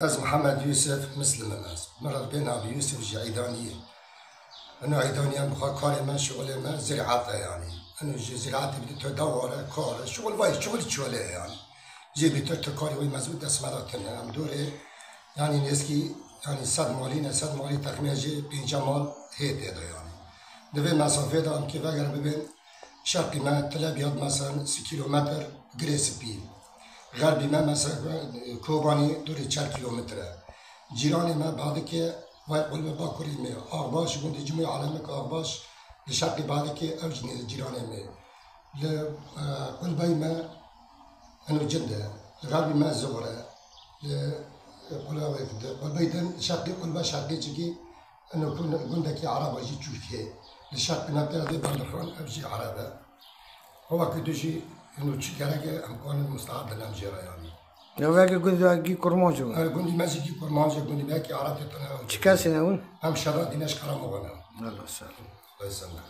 أز محمد يوسف مسلم الناس مرض بين أبي يوسف جي عيدانية. أنا عيدانية مخاكاري ما شغل ما زراعته يعني. أنا جي زراعتي بدي تدور كار شغل وايد شغل يعني. جي بدي تكاري وين مزود اسمراتنا عم دوري يعني نسكي يعني صد مالي تقريبا جي بيجمال هيت هذا يعني. دبي مسافة ده كيف أقرب بين شرقي ما تلابيض مثلا 6 كيلومتر جريس بي. غربی ما مثلا کوبانی دوری 4 کیلومتره. جیرانی ما بعد که وای قلب باکوری می آغباش گوندی جمعی عالمه که آغباش لشرقی بعد که اوجنی جیرانی می لقلبی ما انو جنده غربی ما زغره قلبی دن شرقی قلبا شرقی جگی انو گوندکی عربا جی ترکیه لشرقی ما پیاده بندخان اوجی عربه هو كدوشي إنه تشكرك أمكان المستعد للأمجيرة يعني. لو باقي قندي كرمانجو. قندي ماشي كي كرمانجو قندي باقي عرفت أنا. تشكاسي نقول. هم شرط ديناش كرامو غنا. الله يسلمك. الله يسلمك.